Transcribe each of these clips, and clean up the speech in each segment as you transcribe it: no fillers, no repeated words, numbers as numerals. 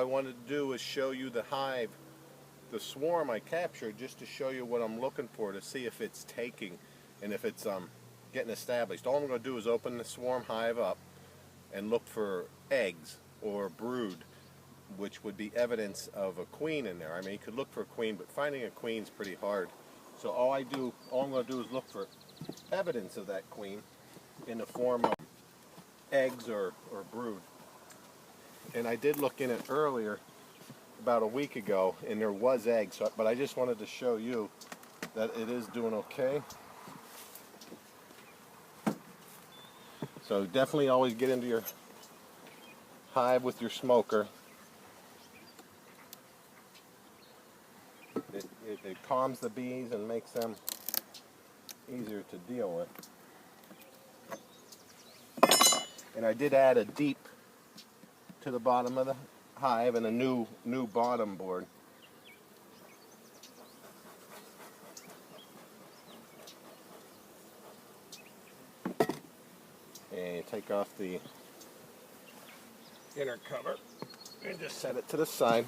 wanted to do is show you the hive, the swarm I captured, just to show you what I'm looking for to see if it's taking and if it's getting established. All I'm going to do is open the swarm hive up and look for eggs or brood, which would be evidence of a queen in there. I mean, you could look for a queen, but finding a queen is pretty hard. So all I'm going to do is look for evidence of that queen in the form of eggs or brood. And I did look in it earlier, about a week ago, and there was eggs, but I just wanted to show you that it is doing okay. So definitely always get into your hive with your smoker. It calms the bees and makes them easier to deal with. And I did add a deep to the bottom of the hive and a new bottom board. And you take off the inner cover and just set it to the side.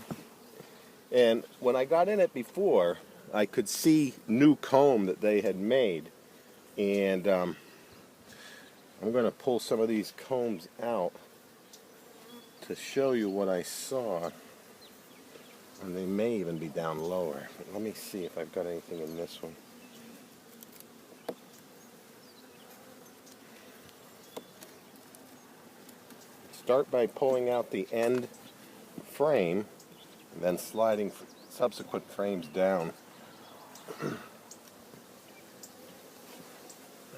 And when I got in it before, I could see new comb that they had made. And I'm going to pull some of these combs out to show you what I saw. And they may even be down lower. But let me see if I've got anything in this one. Start by pulling out the end frame and then sliding subsequent frames down. And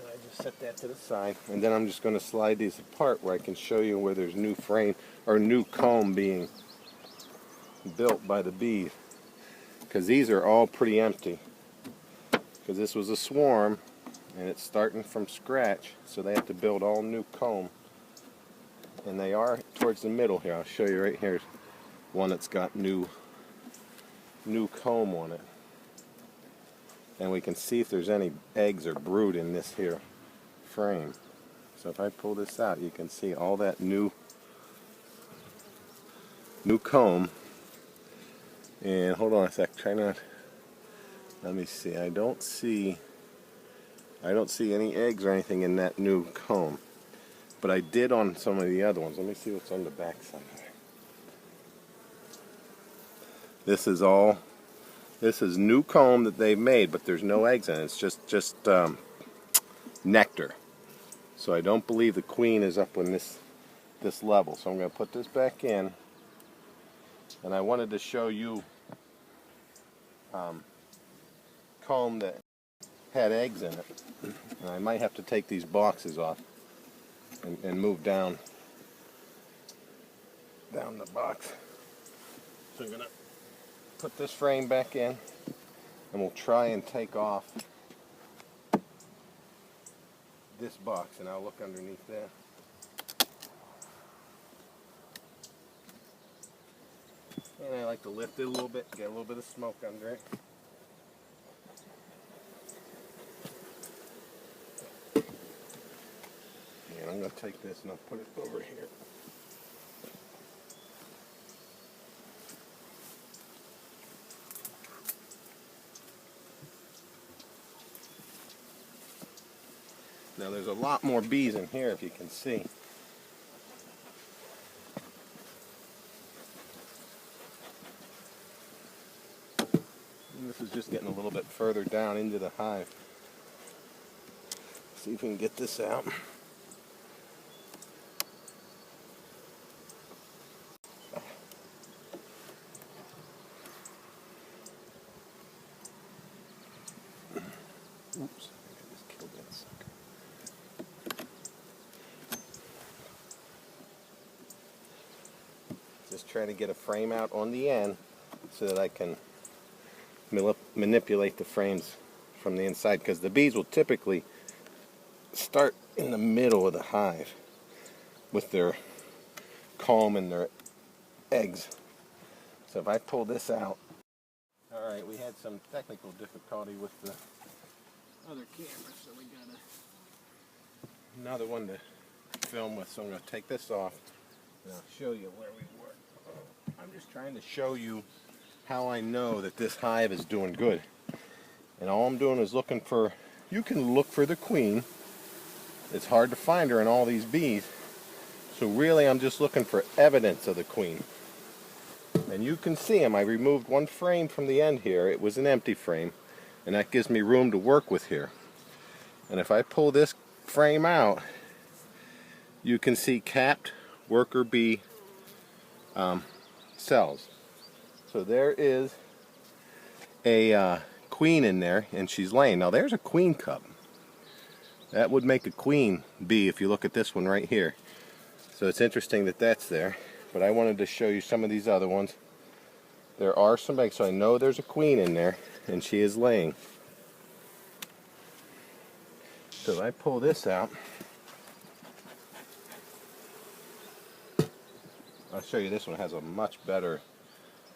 I just set that to the side, and then I'm just going to slide these apart where I can show you where there's new frame or new comb being built by the bees, because these are all pretty empty, because this was a swarm and it's starting from scratch, so they have to build all new comb. And they are towards the middle here. I'll show you right here one that's got new comb on it. And we can see if there's any eggs or brood in this here frame. So if I pull this out, you can see all that new comb. And hold on a sec, let me see. I don't see any eggs or anything in that new comb. But I did on some of the other ones. Let me see what's on the back side. This is new comb that they've made, but there's no eggs in it. It's just nectar. So I don't believe the queen is up on this level. So I'm going to put this back in. And I wanted to show you comb that had eggs in it. And I might have to take these boxes off and move down the box. So I'm going to put this frame back in, and we'll try and take off this box, and I'll look underneath there. And I like to lift it a little bit, get a little bit of smoke under it. And I'm going to take this and I'll put it over here. Now there's a lot more bees in here, if you can see. And this is just getting a little bit further down into the hive. See if we can get this out. Oops, I just killed that sucker. Just trying to get a frame out on the end so that I can manipulate the frames from the inside, because the bees will typically start in the middle of the hive with their comb and their eggs. So if I pull this out, alright, we had some technical difficulty with the other camera, so we got another one to film with, so I'm going to take this off and I'll show you where we were. I'm just trying to show you how I know that this hive is doing good. And all I'm doing is looking for, you can look for the queen. It's hard to find her in all these bees. So really I'm just looking for evidence of the queen. And you can see them. I removed one frame from the end here. It was an empty frame. And that gives me room to work with here. And if I pull this frame out, you can see capped worker bee cells. So there is a queen in there, and she's laying. Now there's a queen cup. That would make a queen bee if you look at this one right here. So it's interesting that that's there. But I wanted to show you some of these other ones. There are some eggs, so I know there's a queen in there, and she is laying. So if I pull this out, I'll show you this one has a much better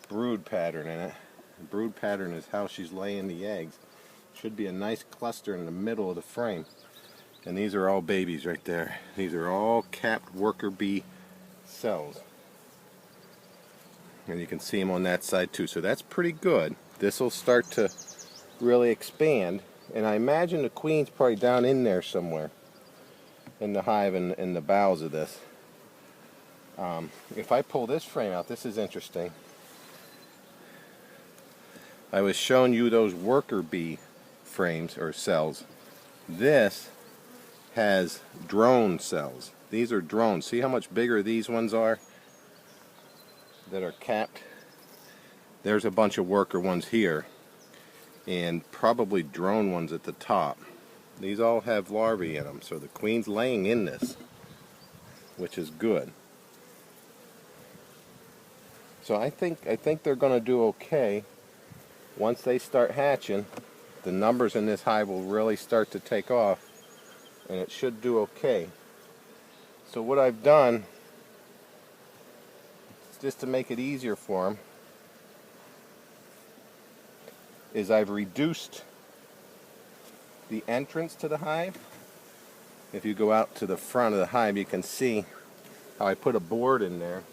brood pattern in it. The brood pattern is how she's laying the eggs. Should be a nice cluster in the middle of the frame. And these are all babies right there. These are all capped worker bee cells. And you can see them on that side too. So that's pretty good. This will start to really expand. And I imagine the queen's probably down in there somewhere in the hive and in the bowels of this. If I pull this frame out, this is interesting. I was showing you those worker bee frames or cells. This has drone cells. These are drones. See how much bigger these ones are that are capped? There's a bunch of worker ones here and probably drone ones at the top. These all have larvae in them, so the queen's laying in this, which is good. So I think they're going to do okay. Once they start hatching, the numbers in this hive will really start to take off, and it should do okay. So what I've done, just to make it easier for them, is I've reduced the entrance to the hive. If you go out to the front of the hive, you can see how I put a board in there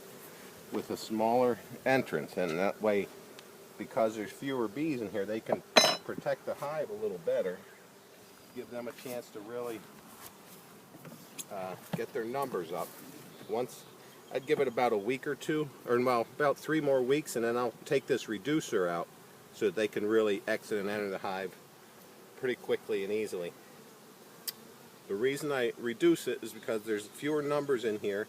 with a smaller entrance, and that way, because there's fewer bees in here, they can protect the hive a little better, give them a chance to really get their numbers up. Once, I'd give it about a week or two, or well, about 3 more weeks, and then I'll take this reducer out so that they can really exit and enter the hive pretty quickly and easily. The reason I reduce it is because there's fewer numbers in here,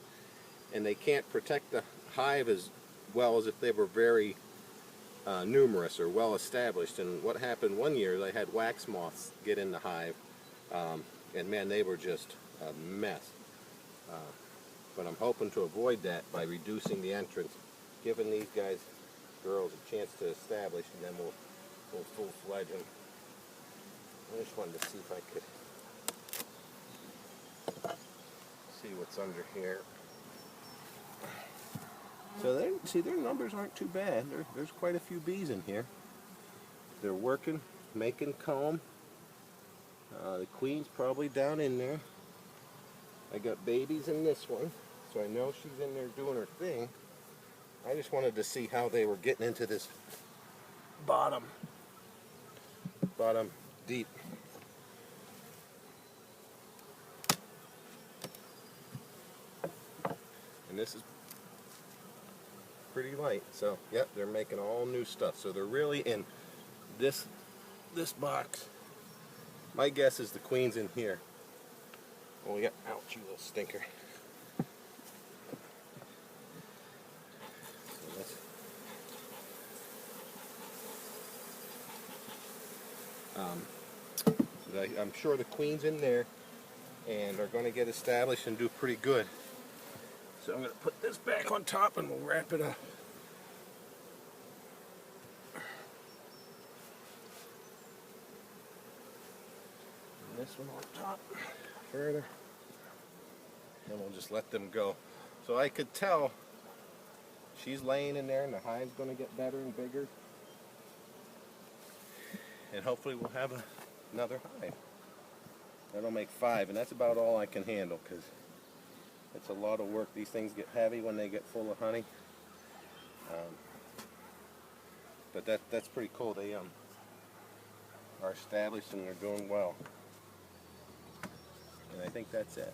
and they can't protect the hive as well as if they were very numerous or well established. And what happened one year, they had wax moths get in the hive, and man, they were just a mess. But I'm hoping to avoid that by reducing the entrance, giving these girls a chance to establish, and then we'll full-fledge them. I just wanted to see if I could see what's under here. So see, their numbers aren't too bad. There's quite a few bees in here. They're working, making comb. The queen's probably down in there. I got babies in this one, so I know she's in there doing her thing. I just wanted to see how they were getting into this bottom deep. And this is pretty light, so yep, they're making all new stuff. So they're really in this box. My guess is the queen's in here. Oh, we got, ouch, you little stinker. I'm sure the queen's in there and are going to get established and do pretty good. So I'm going to put this back on top and we'll wrap it up. And this one on top further. And we'll just let them go. So I could tell she's laying in there and the hive's going to get better and bigger. And hopefully we'll have another hive. That'll make 5, and that's about all I can handle because it's a lot of work. These things get heavy when they get full of honey. But that's pretty cool. They are established and they're doing well. And I think that's it.